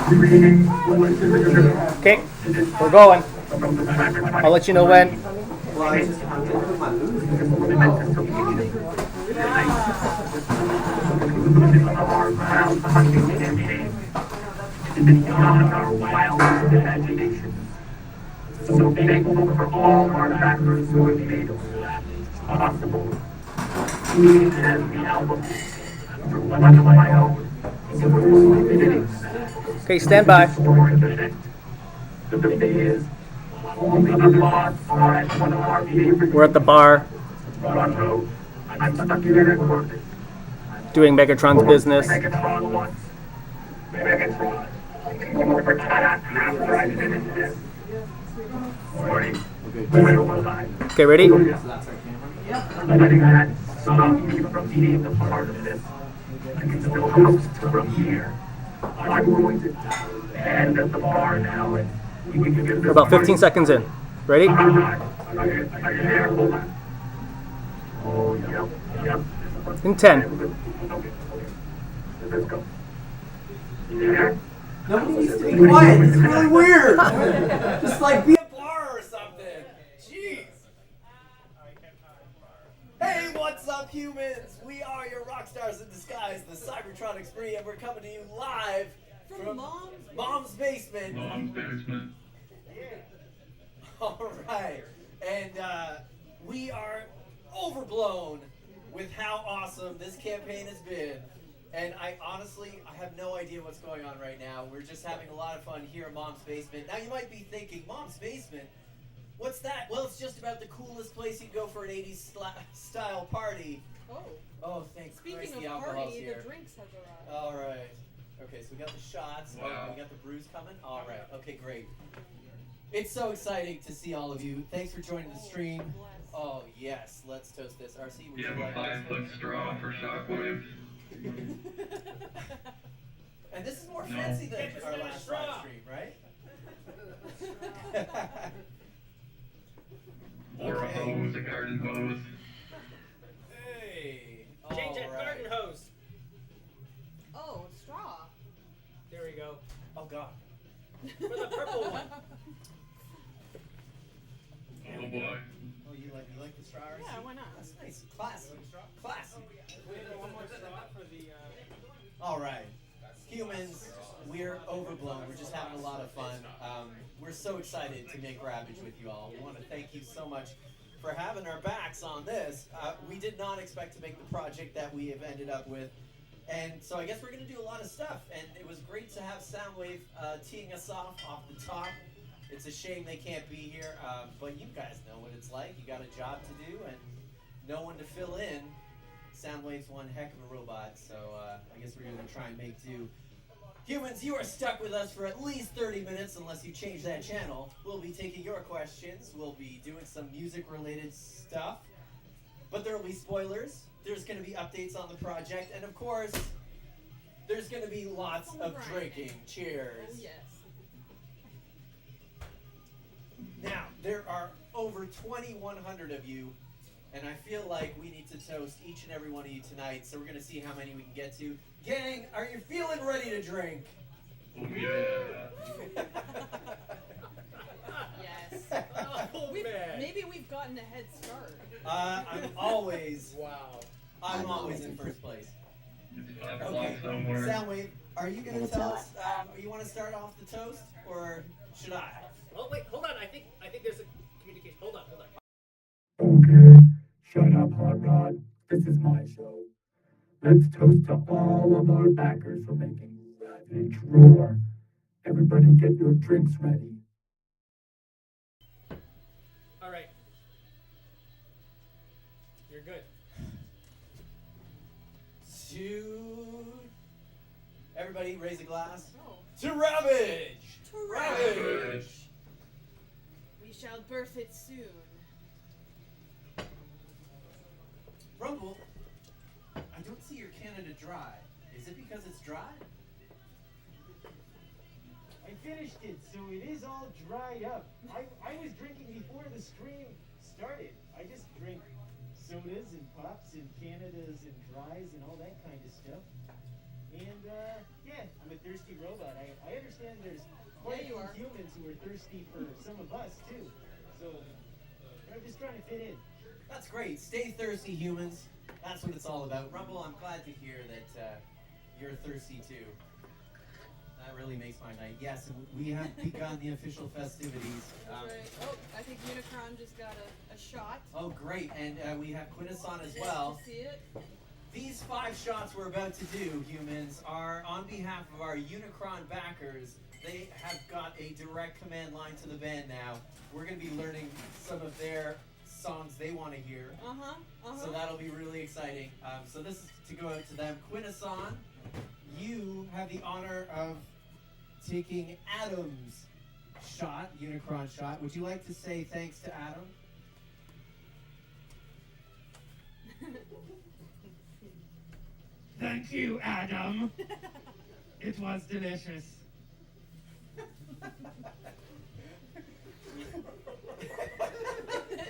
Okay, we're going. I'll let you know when. Beyond our wildest imagination. So thankful for all our backers who have made all that possible. Even as the album through one of my own super fittings. Okay, stand by. The thing is, only the boss are at one of our favorite. We're at the bar Run road. I'm stuck here at work. doing Megatron's business. Megatron once. Megatron. Right into this. Morning. Where was I? Okay, ready? Letting that stop me from being a part of this. I can still host from here. I'm going to stand at the bar now and we can get We're this about 15 seconds in. Ready? Are you there? Hold on. Oh, yep. In 10. Okay. Let's go. Yeah. Nobody needs to be quiet. It's really weird. Just like be a bar or something. Jeez. Hey, what's up, humans? We are your rock stars in disguise, the Cybertronic Spree, and we're coming to you live from Mom's Basement. Mom's basement. All right, and we are overblown with how awesome this campaign has been. And I have no idea what's going on right now. We're just having a lot of fun here at Mom's Basement. Now you might be thinking, Mom's Basement? What's that? Well, it's just about the coolest place you can go for an 80s style party. Oh, thanks. Speaking Christ, of the alcohol's party, here. the drinks have arrived. All right. Okay, so we got the shots. Wow. We got the brews coming. All right. Okay, great. It's so exciting to see all of you. Thanks for joining the stream. Oh, yes. Let's toast this. RC, would You you have a like 5-foot straw for shockwaves. And this is more No. fancy than our last live stream, right? Or a hose, a garden hose. Hey. Change that all right. garden hose. Oh, straw. There we go. Oh, God. For the purple one. Oh boy. Oh, you like the straw? RC? Yeah, why not? That's nice. Classy. Classy. One more straw for the. All right. Humans, we're overblown. We're just having a lot of fun. We're so excited to make Ravage with you all. We want to thank you so much for having our backs on this. We did not expect to make the project that we have ended up with. And so I guess we're going to do a lot of stuff. And it was great to have Soundwave teeing us off the top. It's a shame they can't be here, but you guys know what it's like. You got a job to do and no one to fill in. Soundwave's one heck of a robot, so I guess we're going to try and make do. Humans, you are stuck with us for at least 30 minutes unless you change that channel. We'll be taking your questions. We'll be doing some music-related stuff. But there will be spoilers. There's going to be updates on the project. And, of course, there's going to be lots of drinking. Cheers. Oh, yes. Now, there are over 2,100 of you, and I feel like we need to toast each and every one of you tonight, so we're going to see how many we can get to. Gang, are you feeling ready to drink? Oh yeah. Yes. Oh, man. Maybe we've gotten a head start. I'm always Wow. in first place. It's 5 o'clock Okay, somewhere. Soundwave, are you going to tell us, you want to start off the toast, or should I? Oh wait, hold on. I think there's a communication. Hold on. Okay, shut up, Hot Rod. This is my show. Let's toast to all of our backers for making Ravage roar. Everybody get your drinks ready. All right. You're good. Everybody raise a glass. Oh. To Ravage! To Ravage! We shall birth it soon. Rumble, I don't see your Canada Dry. Is it because it's dry? I finished it, so it is all dried up. I was drinking before the stream started. I just drink sodas and pops and Canadas and dries and all that kind of stuff. And yeah, I'm a thirsty robot. I understand there's quite Yeah, you a are. few humans who are thirsty for some of us too. So I'm just trying to fit in. That's great. Stay thirsty, humans. That's what it's all about. Rumble, I'm glad to hear that you're thirsty too. That really makes my night. Yes, we have begun the official festivities. That's right. Oh, I think Unicron just got a shot. Oh, great. And we have Quintesson as Did well. you see it? These 5 shots we're about to do, humans, are on behalf of our Unicron backers. They have got a direct command line to the band now. We're going to be learning some of their songs they want to hear. So that'll be really exciting. So this is to go out to them. Quintesson, you have the honor of taking Adam's shot, Unicron shot. Would you like to say thanks to Adam? Thank you, Adam. It was delicious.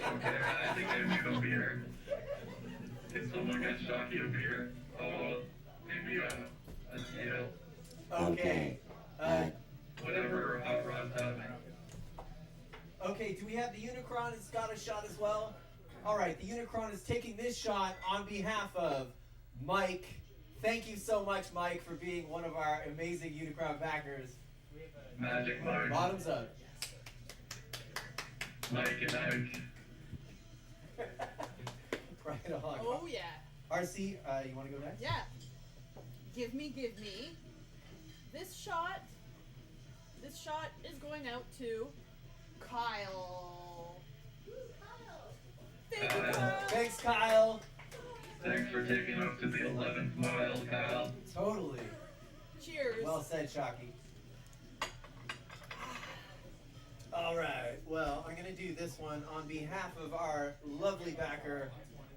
Okay, I think I need a beer. Did someone get Shocky a beer? Oh, maybe a steel. Okay. Whatever Hot Rod's having. Okay, do we have the Unicron has got a shot as well? Alright, the Unicron is taking this shot on behalf of Mike. Thank you so much, Mike, for being one of our amazing Unicron backers. Magic Mike. Bottoms up. Mike and Ike. Right on. Oh yeah. RC, you want to go next? Yeah. Give me. This shot is going out to Kyle. Thank you, Kyle. Thanks, Kyle. Thanks for taking us to the 11th mile, Kyle. Totally. Cheers. Well said, Shocky. Alright, well, I'm going to do this one on behalf of our lovely backer,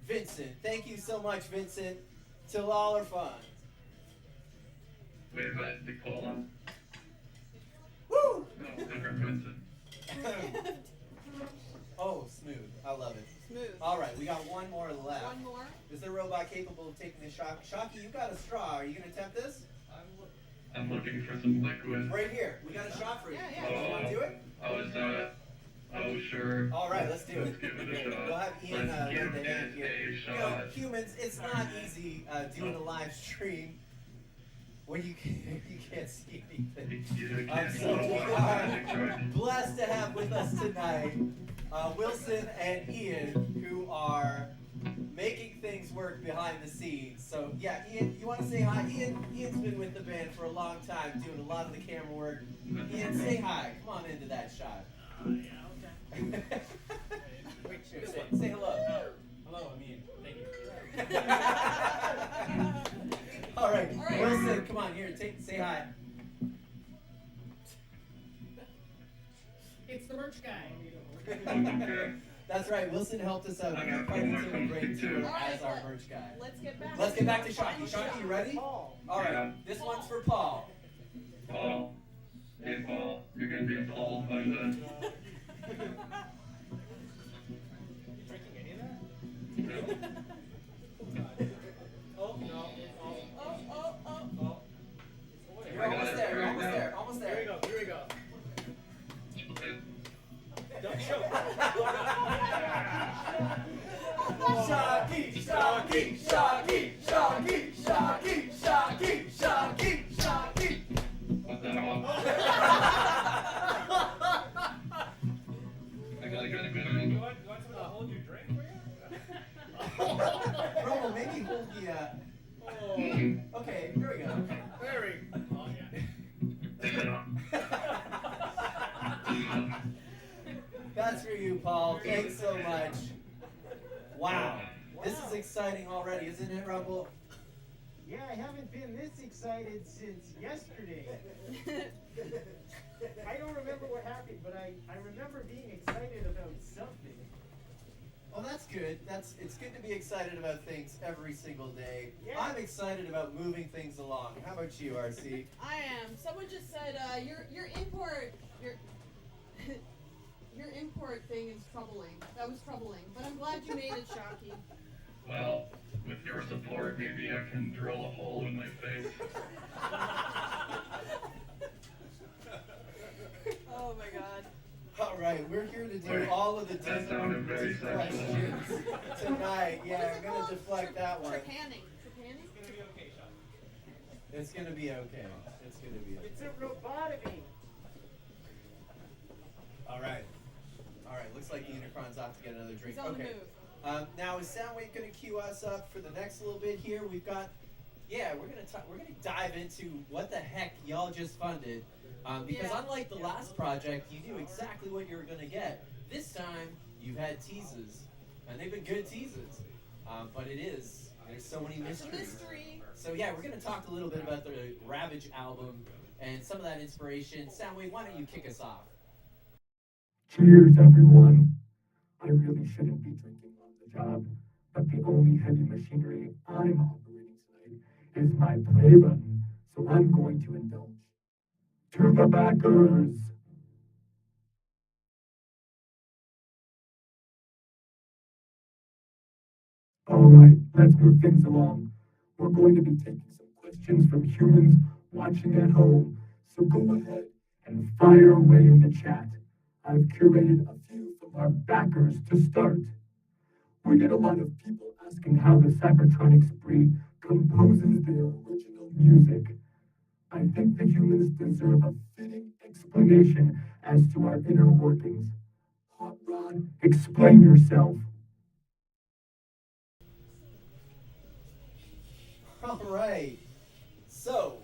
Vincent. Thank you so much, Vincent. Till all are fun. Wait, but the colon. Woo! No, different Vincent. Oh, smooth. I love it. Smooth. Alright, we got one more left. One more. Is the robot capable of taking this shot? Shocky, you got a straw. Are you going to attempt this? I'm looking for some liquid. Right here. We got a shot for you. Yeah. You want to do it? Oh, sure. Alright, let's do it. Let's give it a shot. We'll have Ian Let's give lend a hand it here. a You know, shot. humans, it's not easy doing a live stream when you can't see anything. You I'm can't so follow we my magic are trick. blessed to have with us tonight Wilson and Ian, who are making things work behind the scenes. So yeah, Ian, you want to say hi? Ian's been with the band for a long time, doing a lot of the camera work. Ian, say hi. Come on into that shot. Yeah, okay. Say hello. Hello, I'm Ian. Thank you. All right, Wilson, come on here. Say hi. It's the merch guy. Okay. That's right. Wilson helped us out on our Party Till We Break tour All right, as our merch guy. Let's get back to Shocky. final Shocky, shot. you ready? Paul. All right. This one's for Paul. Paul. Hey, Paul. You're gonna be appalled by this. Drinking any of that? Oh, no. Oh. You're almost there. You're almost there. Almost Here we there. go. Here we go. Don't show. Shocky, Shocky, Shocky, Shocky, Shocky, Shocky, Shocky, Shocky. What's that all? I gotta get a good You angle. want someone to hold your drink for you? Bro, maybe hold the. Oh. Okay, here we go. Very. Oh, yeah. That's for you, Paul. Thanks so much. Wow. This is exciting already, isn't it, Rumble? Yeah, I haven't been this excited since yesterday. I don't remember what happened, but I remember being excited about something. Well, that's good. It's good to be excited about things every single day. Yeah. I'm excited about moving things along. How about you, RC? I am. Someone just said your import your import thing is troubling. That was troubling, but I'm glad you made it, Shocky. Well, With your support, maybe I can drill a hole in my face. Oh my god. All right, we're here to do all of the That sounded very deep sexual. questions tonight. Yeah, What is I'm it gonna called? deflect that one. Trepanning. Trepanning? It's gonna be okay. It's gonna be okay. It's a robotomy. All right. All right. Looks like the Unicron's off to get another drink. He's on the Okay. move. Now is Soundwave going to cue us up for the next little bit here? We've got, we're gonna dive into what the heck y'all just funded, because Yeah. unlike the last project, you knew exactly what you were going to get. This time you've had teases, and they've been good teases, but there's so many It's a mysteries. mystery. So yeah, we're going to talk a little bit about the Ravage album and some of that inspiration. Soundwave, why don't you kick us off? Cheers, everyone. I really shouldn't be drinking on the job, but the only heavy machinery I'm operating tonight is my play button, so I'm going to indulge. To the backers! Alright, let's move things along. We're going to be taking some questions from humans watching at home, so go ahead and fire away in the chat. I've curated a few from our backers to start. We get a lot of people asking how the Cybertronic Spree composes their original music. I think the humans deserve a fitting explanation as to our inner workings. Hot Rod, explain yourself. All right. So,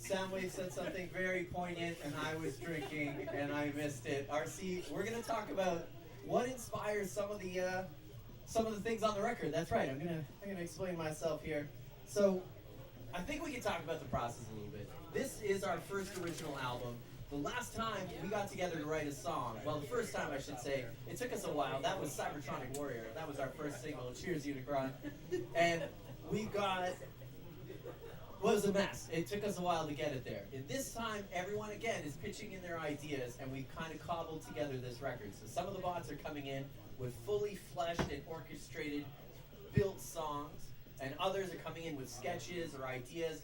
Soundwave said something very poignant, and I was drinking, and I missed it. RC, we're gonna talk about what inspires some of the things on the record. That's right. I'm gonna explain myself here. So, I think we can talk about the process a little bit. This is our first original album. The last time we got together to write a song, well, the first time I should say, it took us a while. That was Cybertronic Warrior. That was our first single. Cheers, Unicron. And we got, was a mess. It took us a while to get it there. And this time, everyone again is pitching in their ideas, and we've kind of cobbled together this record. So some of the bots are coming in with fully fleshed and orchestrated, built songs, and others are coming in with sketches or ideas.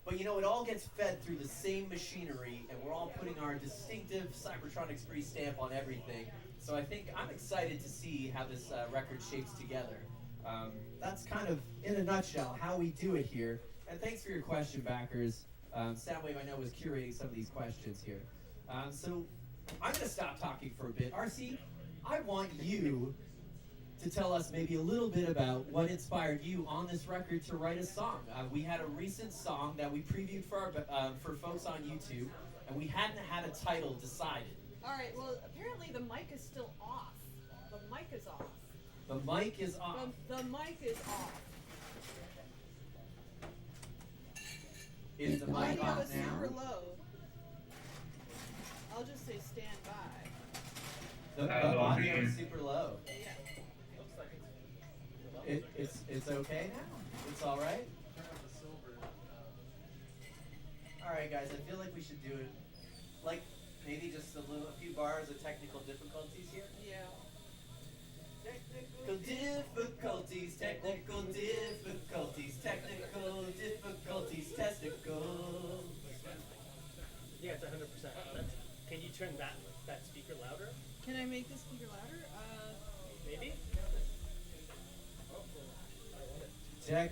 But you know, it all gets fed through the same machinery, and we're all putting our distinctive Cybertronic Spree stamp on everything. So I think I'm excited to see how this record shapes together. That's kind of, in a nutshell, how we do it here. And thanks for your question, backers. Soundwave, I know, was curating some of these questions here. So I'm going to stop talking for a bit. RC, I want you to tell us maybe a little bit about what inspired you on this record to write a song. We had a recent song that we previewed for folks on YouTube, and we hadn't had a title decided. Alright, well, apparently the mic is still off. The mic is off. The mic is off. The mic is off. Is the The mic audio off is now? super low. I'll just say stand by. The audio is super low. Yeah. It's okay now? It's all right? All right, guys, I feel like we should do it, like, maybe just a few bars of technical difficulties here. Yeah. Technical difficulties, testicles. Yeah, it's 100%. Can you turn that speaker louder? Can I make the speaker louder? Maybe? Check.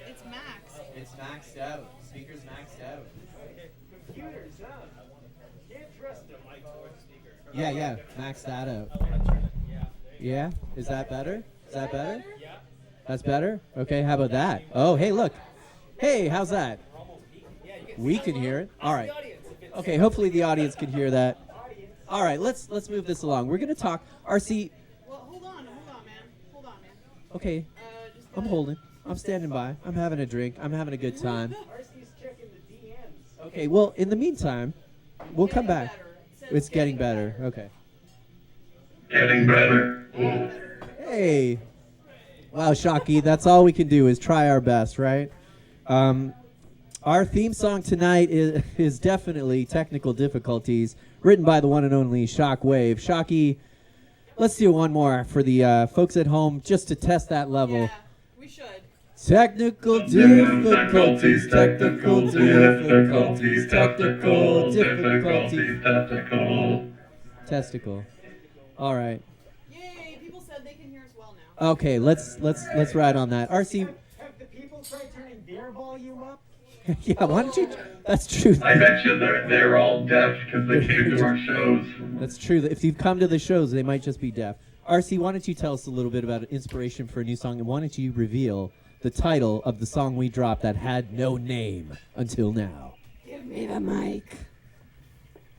It's max. It's maxed out. Speaker's maxed out. Computers, huh? Can't trust them. Mic towards the speaker. Yeah, max that out. I want to turn it. Yeah. Yeah? Is that better? Is that better? Yeah. That's better? Okay, how about that? Oh, hey, look. Hey, how's that? We're almost peaking. Yeah, you can We see can hear it. All the right. audience if it's Okay, hopefully the audience can hear that. All right, let's move this along. We're going to talk RC. Well, hold on, man. Hold on, man. Okay, Just I'm holding. I'm standing by. I'm having a drink. I'm having a good time. RC's checking the DMs. Okay, well, in the meantime, we'll come back. Says It's getting better. Okay. Getting better. Hey. Wow, Shocky, that's all we can do is try our best, right? Our theme song tonight is definitely Technical Difficulties, written by the one and only Shockwave. Shocky, let's do one more for the folks at home just to test that level. Technical difficulties, technical difficulties, technical difficulties. Testicle. All right. Yay! People said they can hear us well now. Okay, let's ride on that. RC. Have the people tried turning their volume up? Yeah, why don't you? That's true. I bet you they're all deaf because they came to our shows. That's true. If you've come to the shows, they might just be deaf. RC, why don't you tell us a little bit about inspiration for a new song, and why don't you reveal the title of the song we dropped that had no name until now? Give me the mic.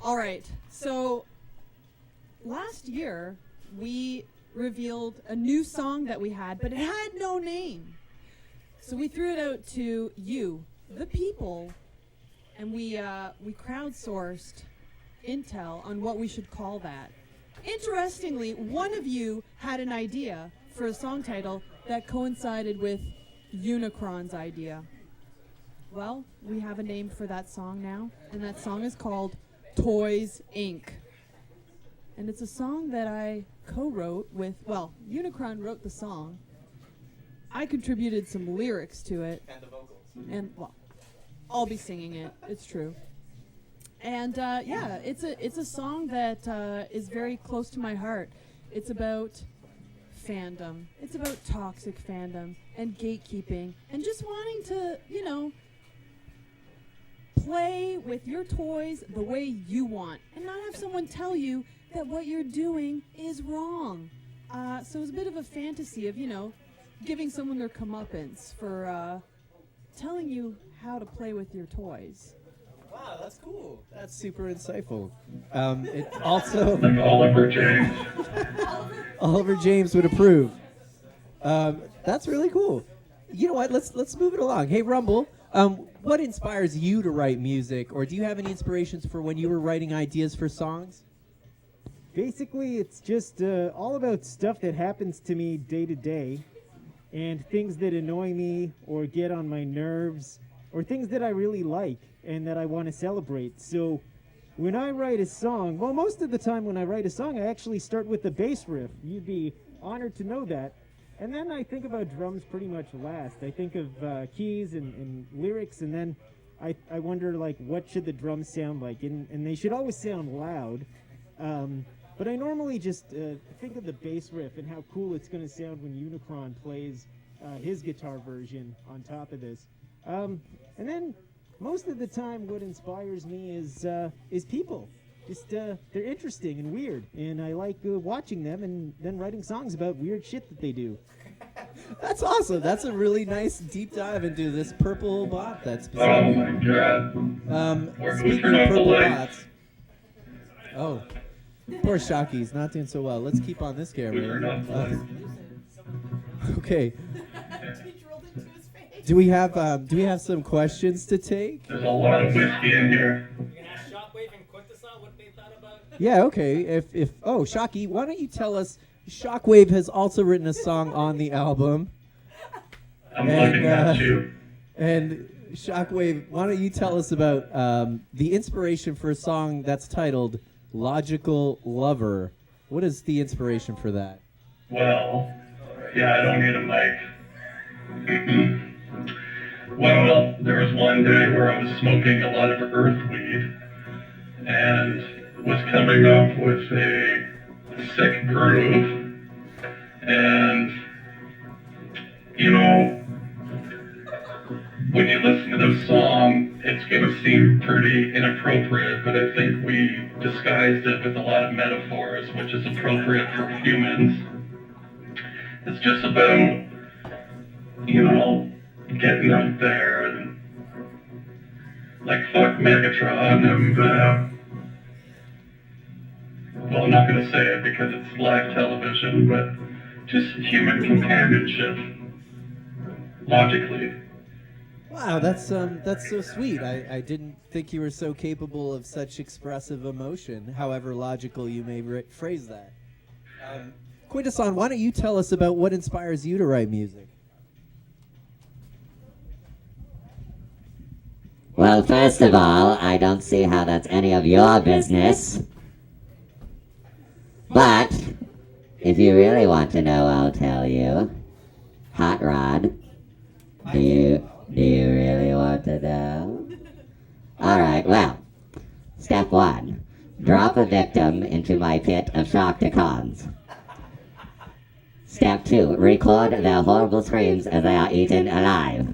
All right. So last year we revealed a new song that we had, but it had no name. So we threw it out to you, the people, and we crowdsourced intel on what we should call that. Interestingly, one of you had an idea for a song title that coincided with Unicron's idea. Well, we have a name for that song now, and that song is called Toys Inc. And it's a song that I co-wrote with, well, Unicron wrote the song. I contributed some lyrics to it. And the vocals. And, well, I'll be singing it. It's true. And, yeah, it's a song that is very close to my heart. It's about fandom. It's about toxic fandom and gatekeeping and just wanting to, you know, play with your toys the way you want and not have someone tell you that what you're doing is wrong. So it's a bit of a fantasy of, you know, giving someone their comeuppance for telling you how to play with your toys. Wow, that's cool. That's super insightful. It also Like Oliver James. Oliver James would approve. That's really cool. You know what? Let's move it along. Hey, Rumble. What inspires you to write music, or do you have any inspirations for when you were writing ideas for songs? Basically, it's just all about stuff that happens to me day to day, and things that annoy me or get on my nerves, or things that I really like and that I want to celebrate. So when I write a song, well, most of the time when I write a song, I actually start with the bass riff. You'd be honored to know that. And then I think about drums pretty much last. I think of keys and lyrics, and then I wonder, like, what should the drums sound like? And they should always sound loud. But I normally just think of the bass riff and how cool it's going to sound when Unicron plays his guitar version on top of this. And then most of the time what inspires me is people. Just they're interesting and weird, and I like watching them and then writing songs about weird shit that they do. That's awesome. That's a really nice deep dive into this purple bot that's Oh my god. speaking of purple bots. Oh, poor Shocky's not doing so well. Let's keep on this camera. Okay. Do we have some questions to take? There's a lot of whiskey in here. You can ask Shockwave and Quintesson what they thought about. Yeah, okay. Oh, Shocky, why don't you tell us? Shockwave has also written a song on the album. I'm looking at you. And Shockwave, why don't you tell us about the inspiration for a song that's titled "Logical Lover"? What is the inspiration for that? Well, yeah, I don't need a mic. Well, there was one day where I was smoking a lot of earthweed and was coming up with a sick groove. And, you know, when you listen to this song, it's going to seem pretty inappropriate, but I think we disguised it with a lot of metaphors, which is appropriate for humans. It's just about, you know, getting out there and, like, fuck Megatron and, well, I'm not going to say it because it's live television, but just human companionship, logically. Wow, that's so sweet. I didn't think you were so capable of such expressive emotion, however logical you may phrase that. Quintesson, why don't you tell us about what inspires you to write music? Well, first of all, I don't see how that's any of your business. But, if you really want to know, I'll tell you. Hot Rod. Do you really want to know? Alright, well, step 1. Drop a victim into my pit of Shockticons. Step 2. Record their horrible screams as they are eaten alive.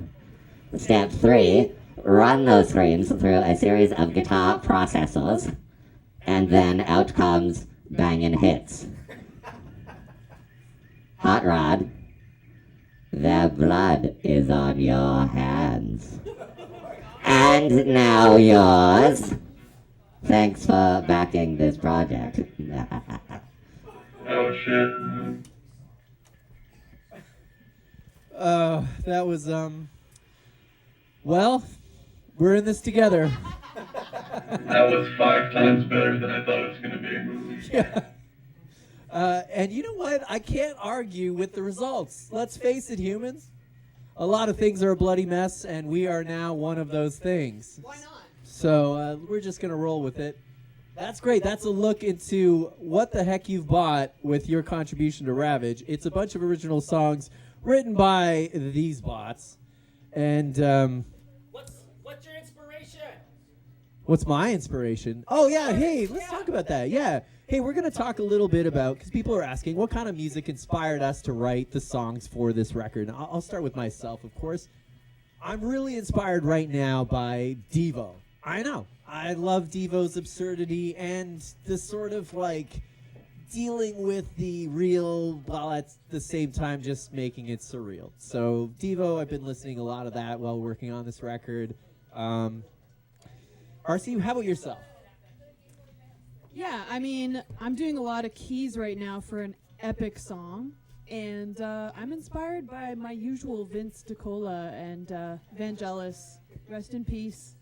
Step 3. Run those screams through a series of guitar processors. And then out comes banging hits. Hot Rod, their blood is on your hands. And now yours. Thanks for backing this project. Oh shit. That was, well, we're in this together. That was 5 times better than I thought it was gonna be. Yeah. And you know what? I can't argue with the results. Let's face it, humans. A lot of things are a bloody mess, and we are now one of those things. Why not? So we're just going to roll with it. That's great. That's a look into what the heck you've bought with your contribution to Ravage. It's a bunch of original songs written by these bots. And What's your inspiration? what's my inspiration? Oh, yeah. Hey, let's talk about that. Yeah. Hey, we're going to talk a little bit about, because people are asking, what kind of music inspired us to write the songs for this record? And I'll start with myself, of course. I'm really inspired right now by Devo. I know. I love Devo's absurdity and the sort of like dealing with the real while at the same time just making it surreal. So Devo, I've been listening a lot of that while working on this record. RC, how about yourself? Yeah, I mean, I'm doing a lot of keys right now for an epic song, and I'm inspired by my usual Vince DiCola and Vangelis, rest in peace.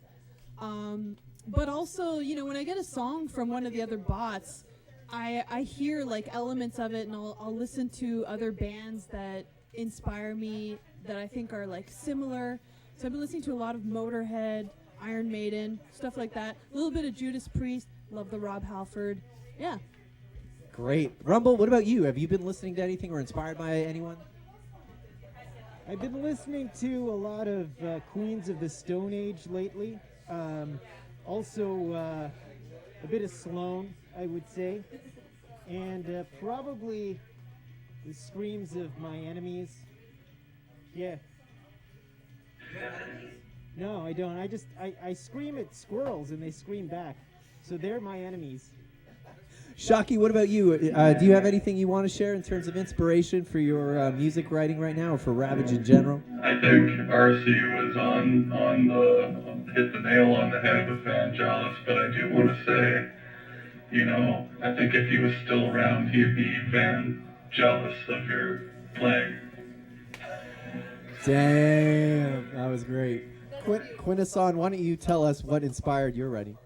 But also, you know, when I get a song from one of the other bots, I hear like elements of it, and I'll listen to other bands that inspire me that I think are like similar. So I've been listening to a lot of Motorhead, Iron Maiden, stuff like that. A little bit of Judas Priest. Love the Rob Halford. Yeah. Great. Rumble, what about you? Have you been listening to anything or inspired by anyone? I've been listening to a lot of Queens of the Stone Age lately. Also, a bit of Sloan, I would say. And probably the screams of my enemies. Yeah. No, I don't. I scream at squirrels and they scream back. So they're my enemies. Shocky, what about you? Do you have anything you want to share in terms of inspiration for your music writing right now or for Ravage in general? I think RC was on the hit the nail on the head with Vangelis, but I do want to say, you know, I think if he was still around, he'd be jealous of your playing. Damn, that was great. Quintesson, why don't you tell us what inspired your writing?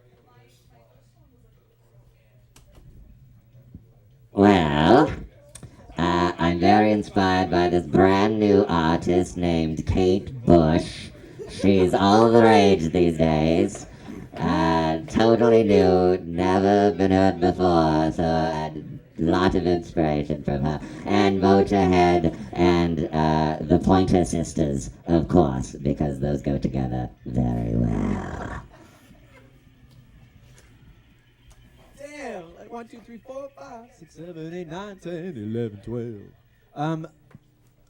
Well, I'm very inspired by this brand new artist named Kate Bush. She's all the rage these days. Totally new, never been heard before, so a lot of inspiration from her. And Motorhead and the Pointer Sisters, of course, because those go together very well. Damn, like 1, 2, 3, 4, 5, 6, 7, 8, 9, 10, 11, 12.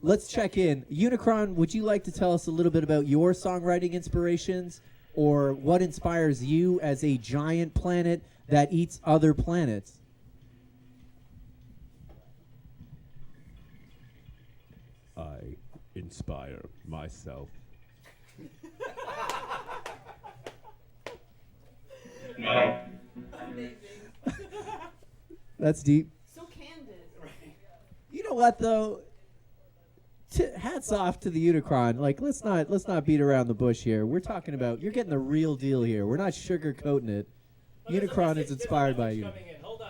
Let's check in. Unicron, would you like to tell us a little bit about your songwriting inspirations or what inspires you as a giant planet that eats other planets? I inspire myself. Wow. That's deep. So candid. You know what though? Hats off to the Unicron. Like, let's not beat around the bush here. We're talking about you're getting the real deal here. We're not sugarcoating it. Unicron is inspired by you.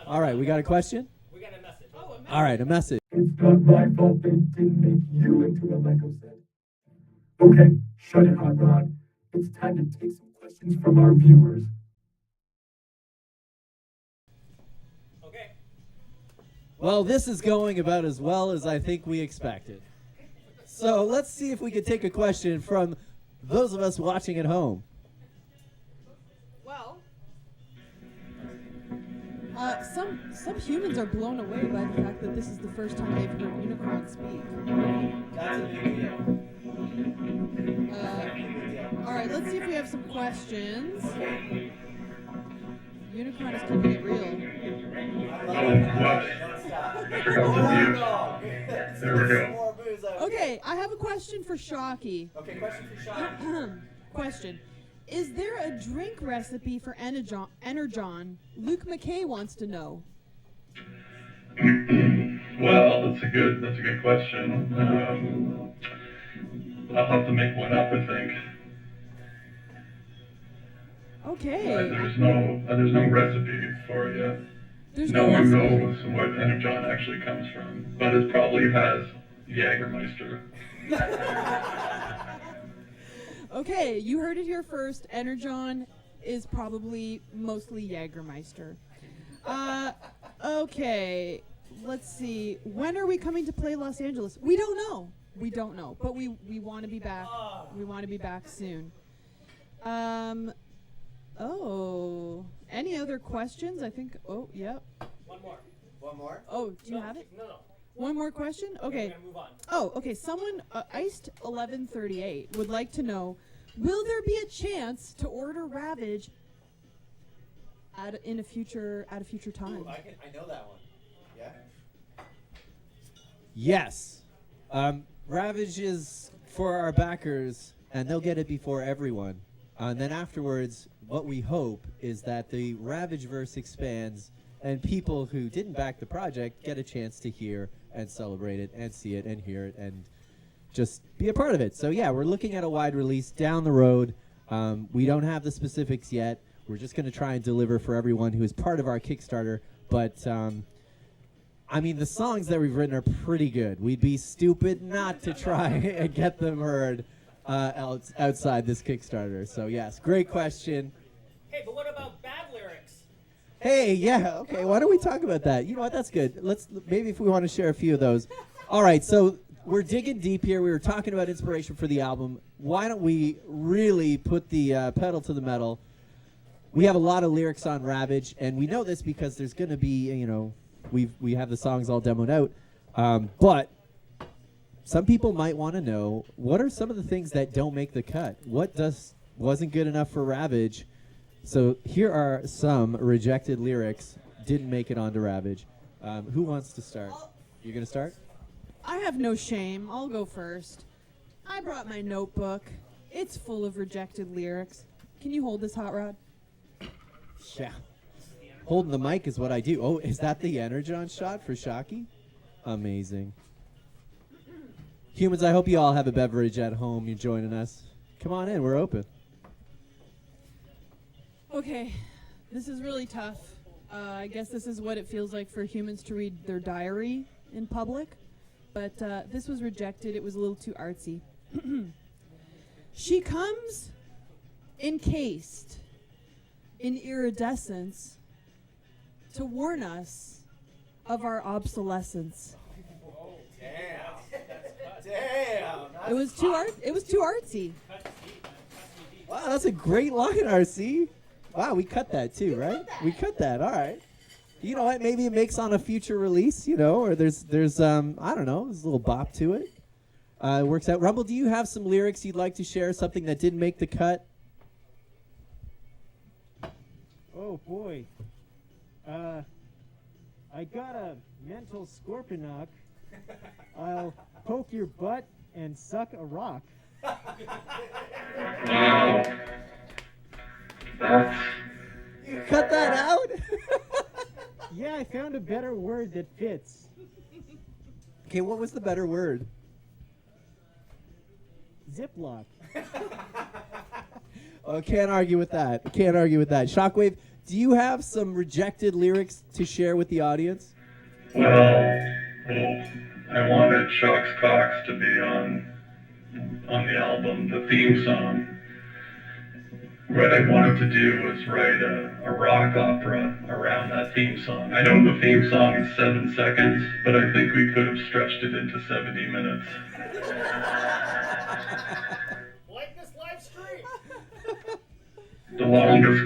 All right, we got a question? We got a message. All right, a message. It's not my fault they didn't make you into a Lego set. Okay, shut it, Hot Rod. It's time to take some questions from our viewers. Okay. Well, this is going about as well as I think we expected. So let's see if we can take a question from those of us watching at home. Well, some humans are blown away by the fact that this is the first time they've heard Unicron speak. That's a big deal. All right, let's see if we have some questions. Unicron is keeping it real. There we go. Okay, I have a question for Shocky. Okay, question for Sean. Question. Is there a drink recipe for Energon? Luke McKay wants to know. Well, that's a good question. I'll have to make one up, I think. Okay. There's no recipe for you. There's No no one recipe. knows what Energon actually comes from, but it probably has Jägermeister. Okay, you heard it here first. Energon is probably mostly Jägermeister. Okay, let's see. When are we coming to play Los Angeles? We don't know. We don't know, but we want to be back. We want to be back soon. Oh, any other questions? I think. Oh, yep. One more. One more? Oh, do you have it? No. One more question? Okay. We're gonna move on. Oh, okay. Someone, Iced 1138, would like to know: will there be a chance to order Ravage at a future time? Ooh, I know that one. Yeah? Yes. Ravage is for our backers, and they'll get it before everyone. And then afterwards, what we hope is that the Ravage verse expands, and people who didn't back the project get a chance to hear and celebrate it and see it and hear it and just be a part of it. So yeah, we're looking at a wide release down the road. We don't have the specifics yet. We're just going to try and deliver for everyone who is part of our Kickstarter. But I mean, the songs that we've written are pretty good. We'd be stupid not to try and get them heard outside this Kickstarter. So yes, great question. Hey, but what about bad lyrics? Hey, yeah, okay. Why don't we talk about that? You know what? That's good. Maybe if we want to share a few of those. All right, so we're digging deep here. We were talking about inspiration for the album. Why don't we really put the pedal to the metal? We have a lot of lyrics on Ravage, and we know this because there's going to be, we have the songs all demoed out. But some people might want to know, what are some of the things that don't make the cut? What wasn't good enough for Ravage? So here are some rejected lyrics, didn't make it onto Ravage. Who wants to start? You going to start? I have no shame. I'll go first. I brought my notebook. It's full of rejected lyrics. Can you hold this, Hot Rod? Yeah. Holding the mic is what I do. Oh, is that the Energon shot for Shocky? Amazing. Humans, I hope you all have a beverage at home. You're joining us. Come on in. We're open. Okay, this is really tough. I guess this is what it feels like for humans to read their diary in public. But this was rejected. It was a little too artsy. She comes encased in iridescence to warn us of our obsolescence. Damn. It was too artsy. Wow, that's a great line, RC. Wow, we cut that too, right? We cut that. All right. You know what? Maybe it makes on a future release, or there's I don't know, there's a little bop to it. It works out. Rumble, do you have some lyrics you'd like to share? Something that didn't make the cut? Oh boy. I got a mental scorponok. I'll poke your butt and suck a rock. You cut that out? Yeah, I found a better word that fits. Okay, what was the better word? Ziploc. Oh, can't argue with that. Can't argue with that. Shockwave, do you have some rejected lyrics to share with the audience? Well, I wanted Shock's Cox to be on the album, the theme song. What I wanted to do was write a rock opera around that theme song. I know the theme song is 7 seconds, but I think we could have stretched it it into 70 minutes. Like this live stream. The longest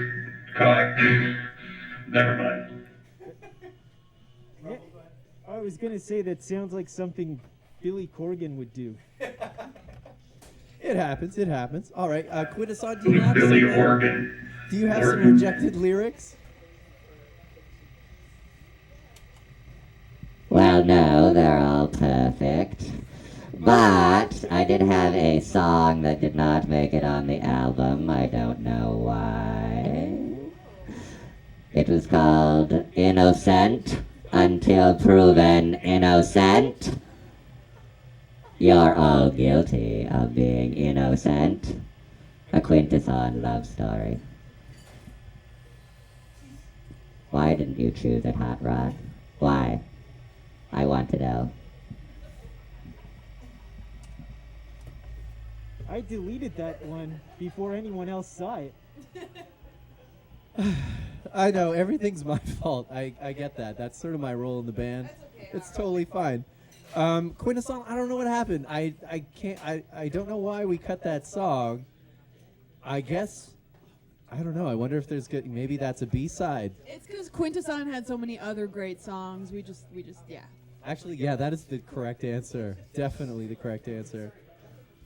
cock. Never mind. Yeah, I was gonna say that sounds like something Billy Corgan would do. It happens. It happens. All right, Quintesson, do you Who's have Billy some? Organ? Do you have some Organ? rejected lyrics? Well, no, they're all perfect. But I did have a song that did not make it on the album. I don't know why. It was called Innocent Until Proven Innocent. You're all guilty of being innocent. A Quintesson love story. Why didn't you choose it, Hot Rod? Why? I want to know. I deleted that one before anyone else saw it. I know, everything's my fault. I get that. That's sort of my role in the band. It's totally fine. Quintesson, I don't know what happened. I don't know why we cut that song. I guess, I don't know. I wonder if there's maybe that's a B-side. It's because Quintesson had so many other great songs. We just, yeah. Actually, yeah, that is the correct answer. Definitely the correct answer.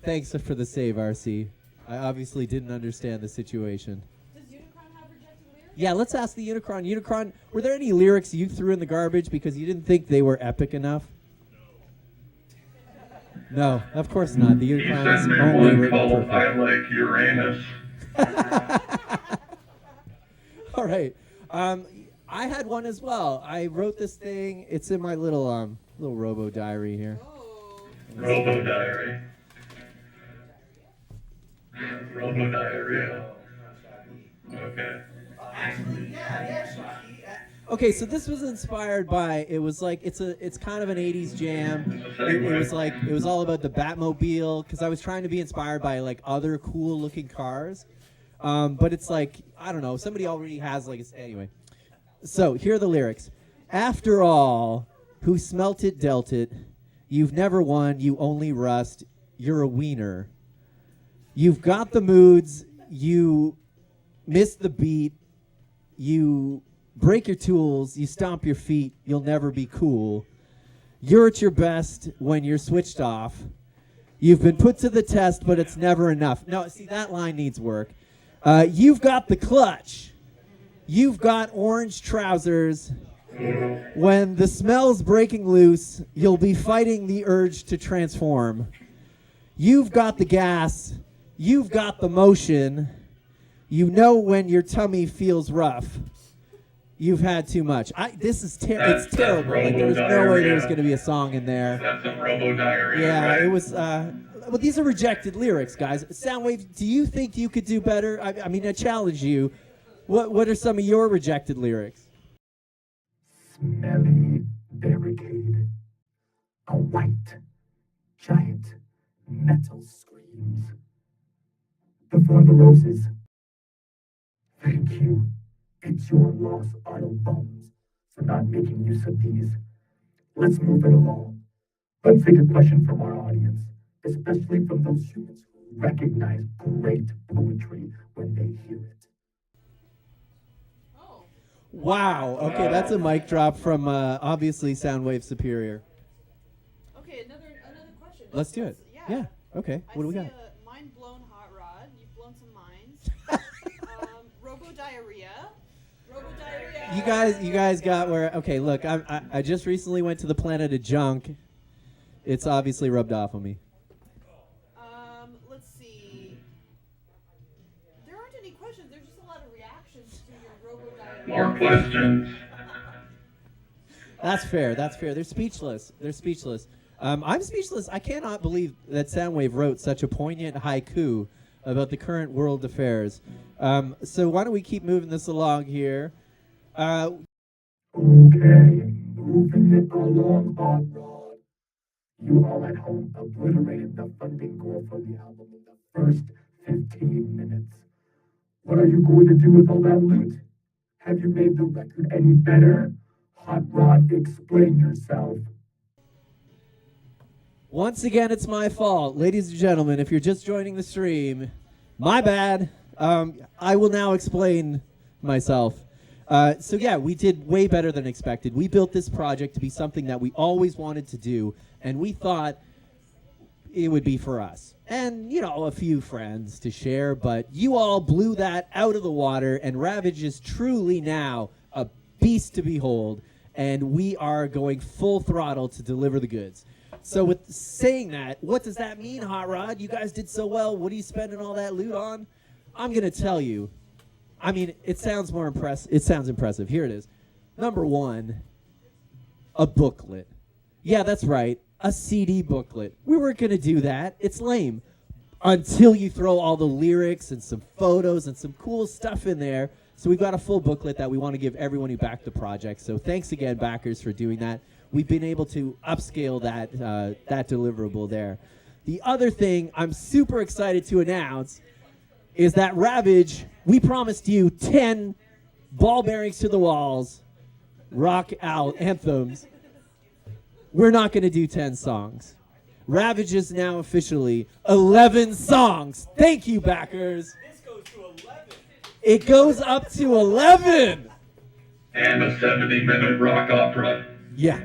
Thanks for the save, RC. I obviously didn't understand the situation. Does Unicron have rejected lyrics? Yeah, let's ask the Unicron. Unicron, were there any lyrics you threw in the garbage because you didn't think they were epic enough? No, of course not. The You Unicron is sent me only one written called I perfect. Like Uranus. All right. I had one as well. I wrote this thing. It's in my little robo diary here. Robo Diary. Robo Diarrhea. Okay. Okay, so this was inspired by, it was like, it's kind of an 80s jam. It was all about the Batmobile, because I was trying to be inspired by like other cool looking cars. But it's like, I don't know, somebody already has like, anyway. So here are the lyrics. After all, who smelt it dealt it. You've never won, you only rust. You're a wiener. You've got the moods, you miss the beat, you break your tools, you stomp your feet, you'll never be cool. You're at your best when you're switched off. You've been put to the test, but it's never enough. No, see, that line needs work. You've got the clutch. You've got orange trousers. When the smell's breaking loose, you'll be fighting the urge to transform. You've got the gas. You've got the motion. You know when your tummy feels rough. You've had too much. This is it's terrible. Like, there was no way there was going to be a song in there. That's some Robo Diary. Yeah, right? it was. Well, these are rejected lyrics, guys. Soundwave, do you think you could do better? I mean, I challenge you. What are some of your rejected lyrics? Smelly barricade. A white, giant metal screams. Before the roses. Thank you. It's your loss, auto bums, for not making use of these. Let's move it along. Let's take a question from our audience, especially from those humans who recognize great poetry when they hear it. Wow. Okay, that's a mic drop from obviously Soundwave Superior. Okay, another question. Let's do it. Yeah. Okay. What do we got? A mind blown hot rod. You've blown some minds. Robo diarrhea. You guys got where? Okay, look, I just recently went to the planet of junk. It's obviously rubbed off on me. Let's see. There aren't any questions. There's just a lot of reactions to your robo diarrhea. More questions. That's fair. That's fair. They're speechless. I'm speechless. I cannot believe that Soundwave wrote such a poignant haiku about the current world affairs. So why don't we keep moving this along here? Okay, moving it along, hot rod. You all at home obliterated the funding goal for the album in the first 15 minutes. What are you going to do with all that loot? Have you made the record any better? Hot Rod, explain yourself. Once again, it's my fault. Ladies and gentlemen, if you're just joining the stream, my bad. I will now explain myself. So yeah, we did way better than expected. We built this project to be something that we always wanted to do, and we thought it would be for us. And, you know, a few friends to share, but you all blew that out of the water, and Ravage is truly now a beast to behold, and we are going full throttle to deliver the goods. So with saying that, what does that mean, Hot Rod? You guys did so well. What are you spending all that loot on? I'm going to tell you. I mean, it sounds more impressive. It sounds impressive. Here it is. Number one, a booklet. Yeah, that's right. A CD booklet. We weren't going to do that. It's lame. Until you throw all the lyrics and some photos and some cool stuff in there. So we've got a full booklet that we want to give everyone who backed the project. So thanks again, backers, for doing that. We've been able to upscale that deliverable there. The other thing I'm super excited to announce is that Ravage, we promised you 10 ball bearings to the walls, rock out anthems. We're not going to do 10 songs. Ravage is now officially 11 songs. Thank you, backers. This goes to 11. It goes up to 11. And a 70-minute rock opera. Yeah.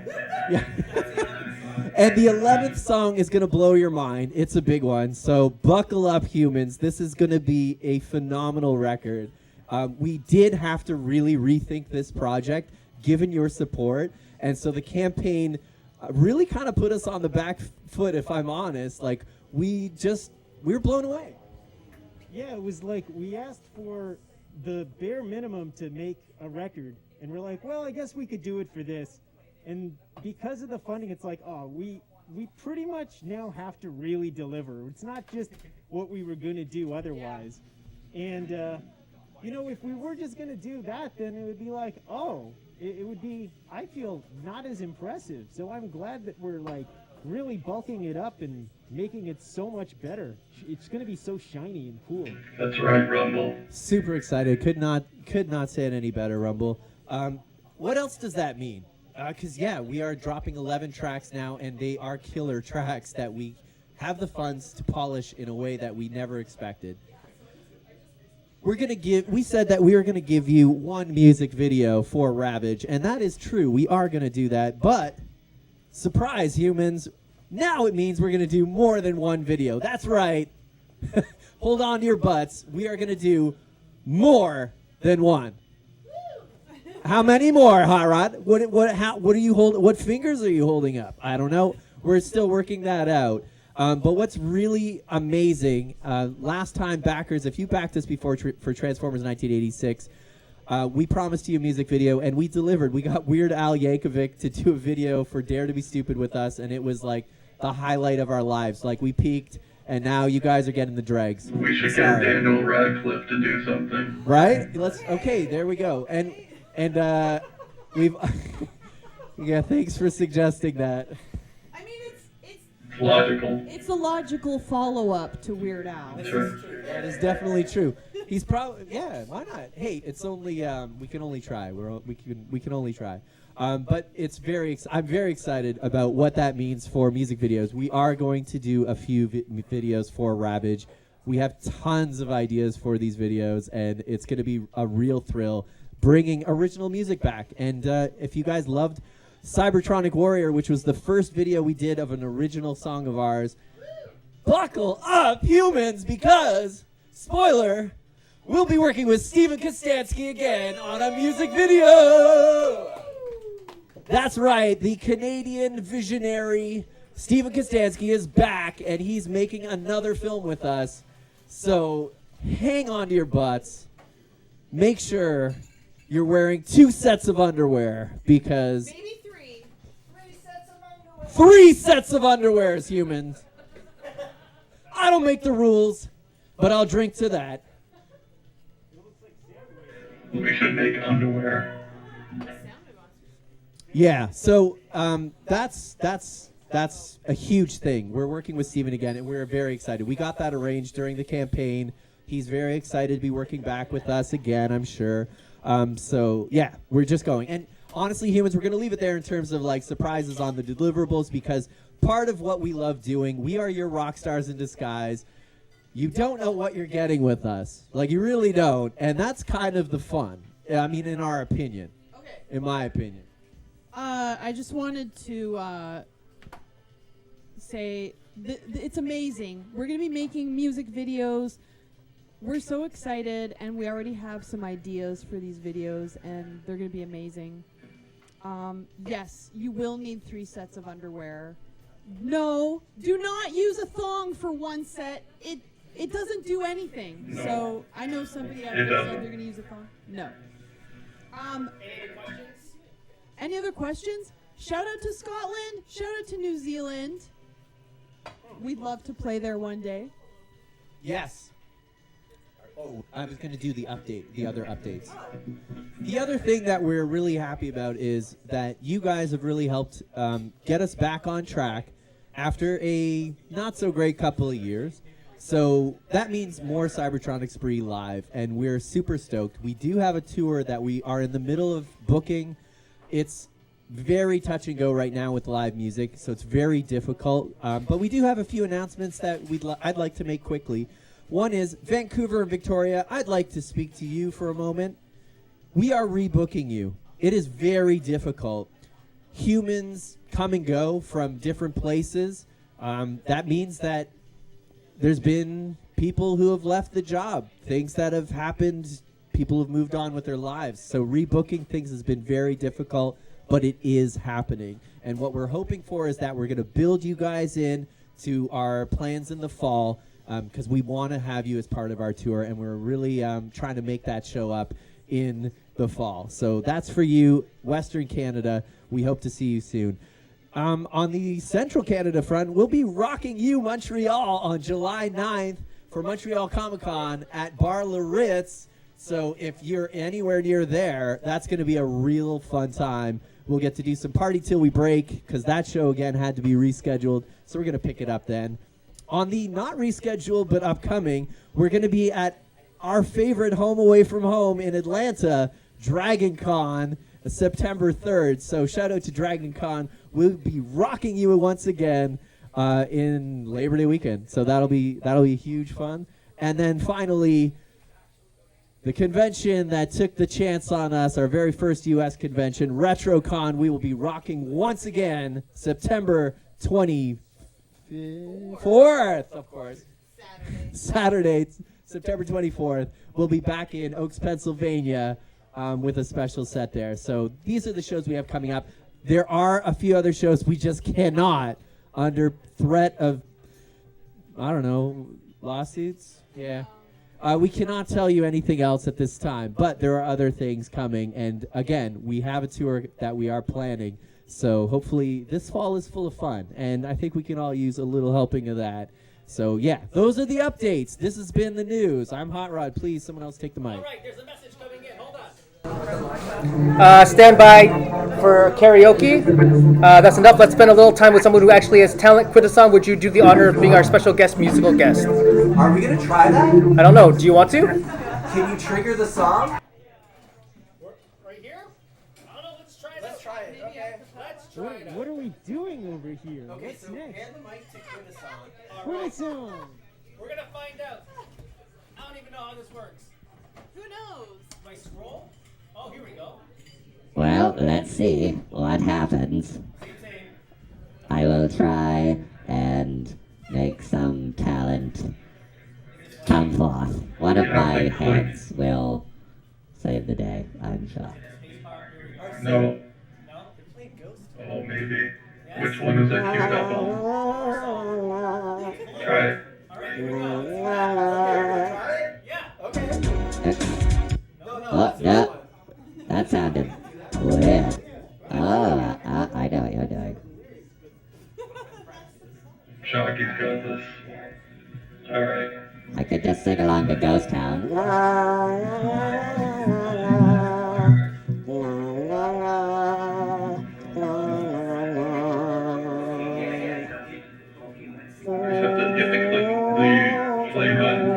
And the 11th song is going to blow your mind. It's a big one. So buckle up, humans. This is going to be a phenomenal record. We did have to really rethink this project, given your support. And so the campaign really kind of put us on the back foot, if I'm honest. Like, we were blown away. Yeah, it was like we asked for the bare minimum to make a record. And we're like, well, I guess we could do it for this. And because of the funding, it's like, oh, we pretty much now have to really deliver. It's not just what we were going to do otherwise. And, you know, if we were just going to do that, then it would be like, oh, it would be, I feel, not as impressive. So I'm glad that we're, like, really bulking it up and making it so much better. It's going to be so shiny and cool. That's right, Rumble. Super excited. Could not say it any better, Rumble. What else does that mean? Because, yeah, we are dropping 11 tracks now, and they are killer tracks that we have the funds to polish in a way that we never expected. We said that we were going to give you one music video for Ravage, and that is true. We are going to do that, but surprise, humans, now it means we're going to do more than one video. That's right. Hold on to your butts. We are going to do more than one. How many more, Hot Rod? What are you holding? What fingers are you holding up? I don't know. We're still working that out. But what's really amazing, last time, backers, if you backed us before for Transformers 1986, we promised you a music video, and we delivered. We got Weird Al Yankovic to do a video for Dare to Be Stupid with us, and it was like the highlight of our lives. Like, we peaked, and now you guys are getting the dregs. We should get Daniel Radcliffe to do something. Right? Okay, there we go. And we've yeah, thanks for suggesting that. I mean, it's Logical. It's a logical follow-up to Weird Al. Sure. That is definitely true. He's probably, yeah, why not? Hey, it's only we can only try. We can only try. But it's I'm very excited about what that means for music videos. We are going to do a few videos for Ravage. We have tons of ideas for these videos, and it's going to be a real thrill bringing original music back. And if you guys loved Cybertronic Warrior, which was the first video we did of an original song of ours, buckle up, humans, because, spoiler, we'll be working with Stephen Kustansky again on a music video. That's right, the Canadian visionary Stephen Kustansky is back, and he's making another film with us. So hang on to your butts. Make sure you're wearing 2 sets of underwear, because... Maybe 3. 3 sets of underwear. 3 sets of underwears, humans. I don't make the rules, but I'll drink to that. We should make underwear. Yeah, so that's a huge thing. We're working with Steven again, and we're very excited. We got that arranged during the campaign. He's very excited to be working back with us again, I'm sure. So, yeah, we're just going. And honestly, humans, we're going to leave it there in terms of, like, surprises on the deliverables, because part of what we love doing. We are your rock stars in disguise. You don't know what you're getting with us. Like, you really don't. And that's kind of the fun. I mean, in our opinion. Okay. In my opinion. I just wanted to say it's amazing. We're going to be making music videos. We're so excited, and we already have some ideas for these videos, and they're going to be amazing. Yes, you will need 3 sets of underwear. No, do not use a thong for one set. It doesn't do anything. No. So I know somebody out there said they're going to use a thong. No. Any other questions? Shout out to Scotland. Shout out to New Zealand. We'd love to play there one day. Yes. Oh, I was going to do the other updates. The other thing that we're really happy about is that you guys have really helped get us back on track after a not so great couple of years. So that means more Cybertronic Spree live, and we're super stoked. We do have a tour that we are in the middle of booking. It's very touch and go right now with live music, so it's very difficult. But we do have a few announcements that I'd like to make quickly. One is Vancouver and Victoria. I'd like to speak to you for a moment. We are rebooking you. It is very difficult. Humans come and go from different places. That means that there's been people who have left the job, things that have happened, people have moved on with their lives. So rebooking things has been very difficult, but it is happening. And what we're hoping for is that we're going to build you guys in to our plans in the fall, because we want to have you as part of our tour, and we're really trying to make that show up in the fall. So that's for you, Western Canada. We hope to see you soon. On the Central Canada front, we'll be rocking you, Montreal, on July 9th for Montreal Comic-Con at Bar Le Ritz. So if you're anywhere near there, that's going to be a real fun time. We'll get to do some Party Till We Break, because that show, again, had to be rescheduled. So we're going to pick it up then. On the not rescheduled but upcoming, we're going to be at our favorite home away from home in Atlanta, Dragon Con, September 3rd. So shout out to Dragon Con. We'll be rocking you once again in Labor Day weekend. So that'll be huge fun. And then finally, the convention that took the chance on us, our very first U.S. convention, RetroCon. We will be rocking once again September 24th, of course. Saturday, September 24th. We'll be back in Oaks, Pennsylvania with a special set there. So these are the shows we have coming up. There are a few other shows we just cannot, under threat of, I don't know, lawsuits? Yeah. We cannot tell you anything else at this time, but there are other things coming. And again, we have a tour that we are planning. So hopefully this fall is full of fun. And I think we can all use a little helping of that. So yeah, those are the updates. This has been the news. I'm Hot Rod. Please, someone else take the mic. All right, there's a message coming in. Hold on. Stand by for karaoke. That's enough. Let's spend a little time with someone who actually has talent. Quitasan, would you do the honor of being our special guest, musical guest? Are we gonna try that? I don't know. Do you want to? Can you trigger the song? Right here? I don't know. Let's try it. Let's try it. Okay. Let's try it. What are we doing over here? Okay, What's so next? hand the mic to Quitasan. All right. Quitasan. We're gonna find out. I don't even know how this works. Who knows? Do I scroll? Oh, here we go. Well, let's see what happens. I will try and make some talent come forth. One of my heads will save the day, I'm sure. No. No? Oh, maybe. Which one is it queued up on? Try it. All right, here we go. Yeah. Okay. Oh, no. That sounded weird. Oh, I know what you're doing. Shocky's got this. Alright. I could just sing along to Ghost Town. You have to click the play button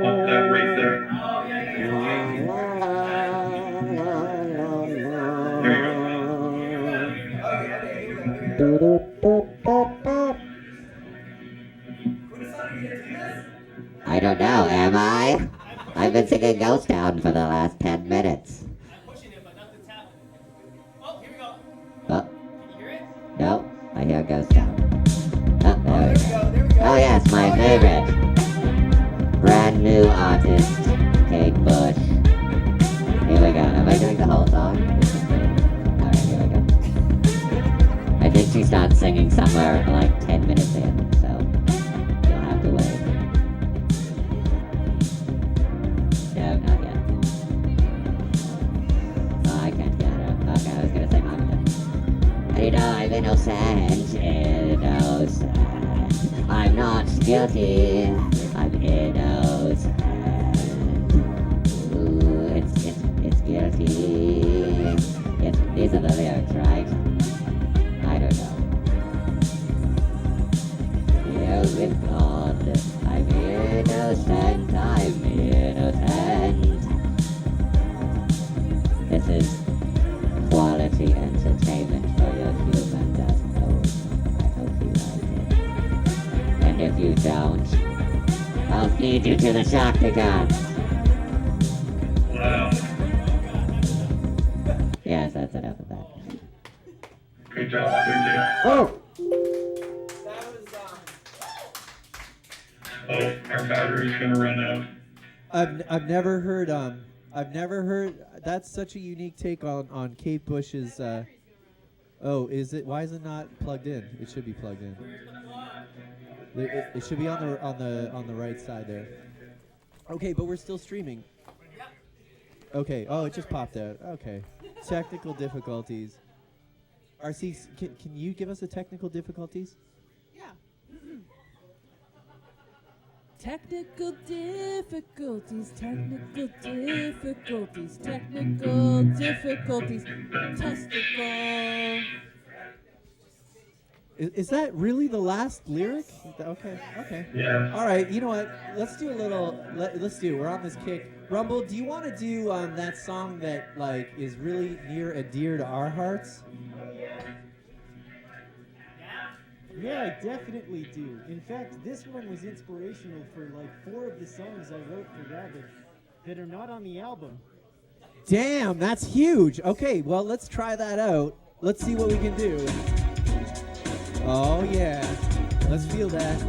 on that right there. Here you go. I don't know, am I? I've been singing Ghost Town for the last 10 minutes. I'm pushing it, but nothing's happening. Oh, here we go. Oh, Can you hear it? no, I hear Ghost Town. Oh, there we go. Oh yes, my favorite. Brand new artist, Kate Bush. Here we go. Am I doing the whole song? Alright, here we go. I think she starts singing somewhere like 10 minutes in, so you'll have to wait. No, not yet. Oh, I can't get her. Okay, I was gonna say Monica. And you know, I'm innocent, innocent. I'm not guilty. I'm innocent. Ooh, it's guilty. These are the lyrics, right? I don't know. Here with God, I'm innocent. I'm innocent. This is quality entertainment for your humans at home. I hope you like it. And if you don't, I'll feed you to the Shaktigans. Wow. Yes, that's enough of that. Good job. Good job. Oh! That was, Oh, our battery's gonna run out. I've never heard that's such a unique take on Kate Bush's oh, is it, why is it not plugged in? It should be plugged in. It should be on the right side there. Okay, but we're still streaming. Okay, oh, it just popped out. Okay. Technical difficulties. RC, can you give us the technical difficulties? Yeah. Technical difficulties, technical difficulties, technical difficulties, testicle. Is that really the last lyric? Okay, okay. Yeah. All right, you know what? Let's do a little. Let's do. We're on this kick. Rumble, do you want to do that song that like is really near and dear to our hearts? Yeah, I definitely do. In fact, this one was inspirational for like 4 of the songs I wrote for RAVAGE that are not on the album. Damn, that's huge. Okay, well, let's try that out. Let's see what we can do. Oh, yeah. Let's feel that.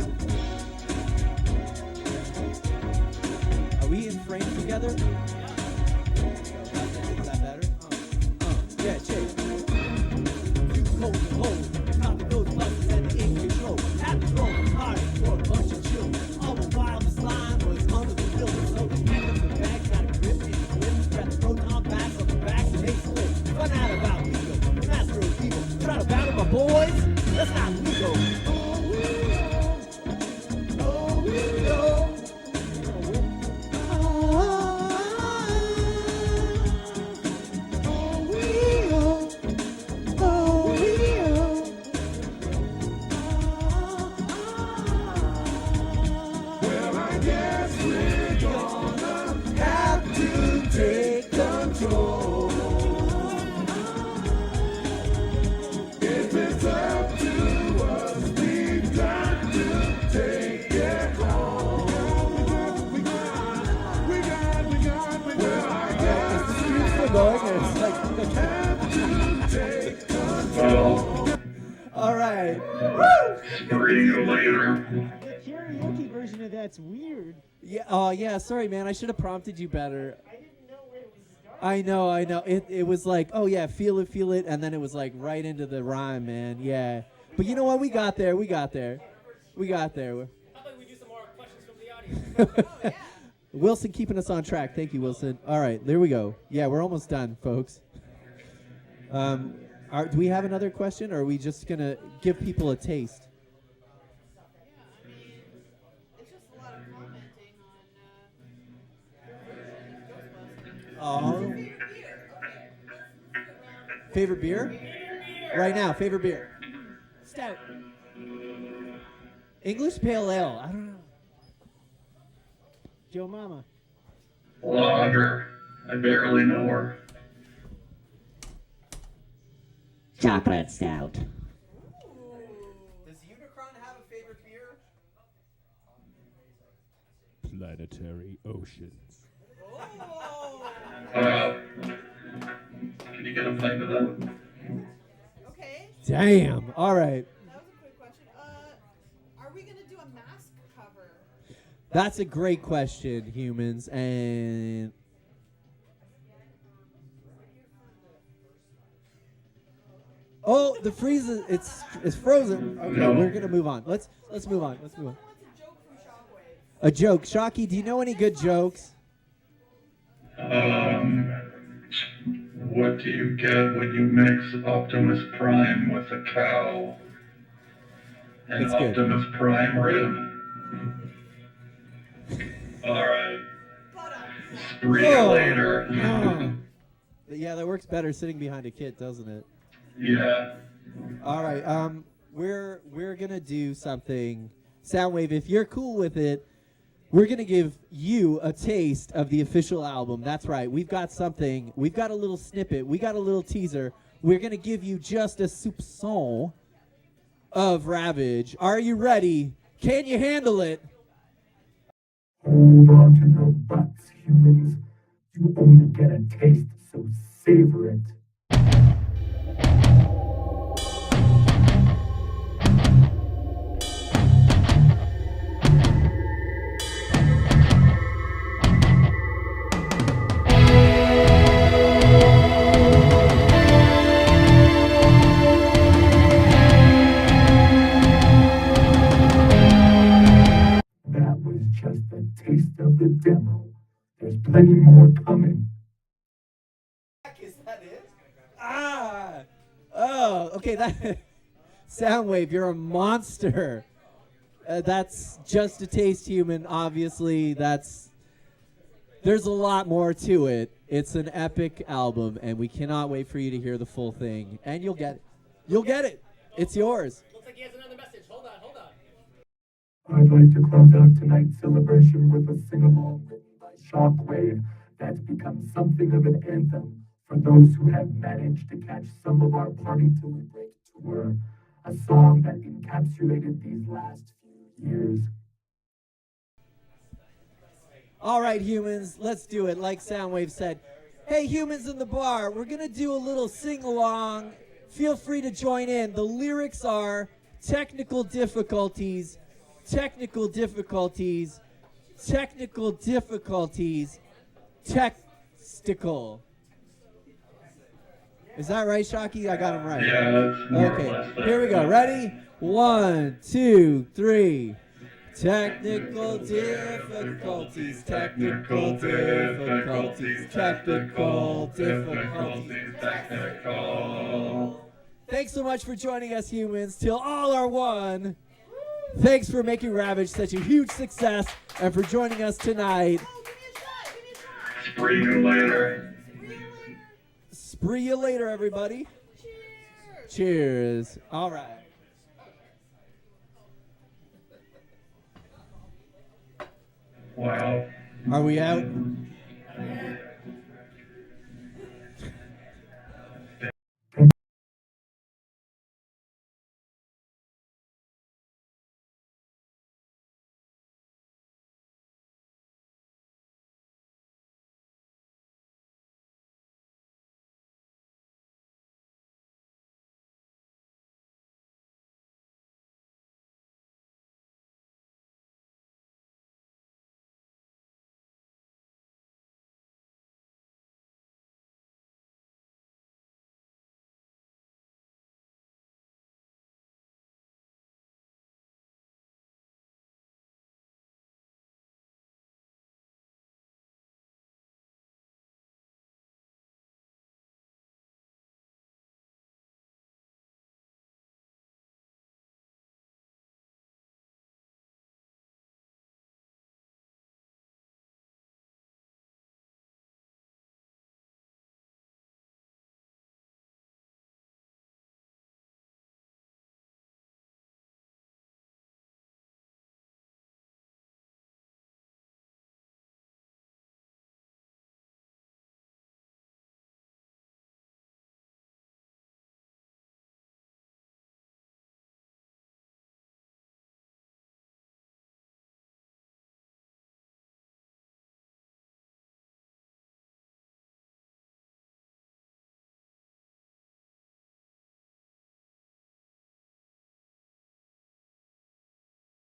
Are we in frame together? Is that better? Yeah, check. Cold to hold. Time to go to buses and the in control. Had to throw a party for a bunch of children. All the while this line was under the building. So we picked up the bags, got a grip in the clip. Got the proton packs on the backs and they slip. Fun out about Leo, the master of evil. Try to battle my boys? That's not legal. Oh, we know. Oh, we know. Take control. If it's up to us, we've got to take it home. We got. Well, I guess the streets are going and it's like have to take control. All right. Radio later. The karaoke version of that's weird. Yeah. Oh, yeah. Sorry, man. I should have prompted you better. I didn't know where it was starting. I know. It was like, oh yeah, feel it, and then it was like right into the rhyme, man. Yeah. But you know what? We got there. How about we do some more questions from the audience? Wilson keeping us on track. Thank you, Wilson. All right, there we go. Yeah, we're almost done, folks. Do we have another question, or are we just gonna give people a taste? Oh. Favorite beer? Right now, favorite beer. Stout. English Pale Ale. I don't know. Joe Mama. Lager. I barely know her. Chocolate stout. does Unicron have a favorite beer? interplanetary oceans. Can you get a plate of that? Okay. Damn. All right. That was a quick question. Are we gonna do a mask cover? That's a great question, humans. And oh, the freeze is it's frozen. Okay, we're gonna move on. Let's move on. Let's move on. A joke, Shocky. Do you know any good jokes? What do you get when you mix Optimus Prime with a cow? An That's good. Optimus Prime rib. Alright. Spree later. Yeah, that works better sitting behind a kid, doesn't it? Yeah. All right. We're gonna do something. Soundwave, if you're cool with it, we're gonna give you a taste of the official album. That's right. We've got something. We've got a little snippet. We got a little teaser. We're gonna give you just a soupçon of Ravage. Are you ready? Can you handle it? Hold on to your butts, humans. You only get a taste, so savor it. That was just a taste of the demo. There's plenty more coming. Is that it? Ah! Oh, okay. That Soundwave, you're a monster. That's just a taste, human. Obviously, there's a lot more to it. It's an epic album, and we cannot wait for you to hear the full thing. And you'll get it. You'll get it. It's yours. Looks like he has another message. Hold on. I'd like to close out tonight's celebration with a sing-along written by Shockwave that's become something of an anthem for those who have managed to catch some of our Party Till We Break tour, a song that encapsulated these last few years. All right, humans, let's do it. Like Soundwave said, hey, humans in the bar, we're going to do a little sing-along. Feel free to join in. The lyrics are technical difficulties, technical difficulties, technical difficulties, textical. Is that right, Shocky? I got him right. Yeah, that's more or Okay, less that. here we go. Ready? 1, 2, 3. Technical difficulties, technical difficulties, technical difficulties, technical. Thanks so much for joining us, humans. Till all are one. Thanks for making Ravage such a huge success and for joining us tonight. Spree you later. Spree you later, everybody. Cheers. All right. Wow. Are we out?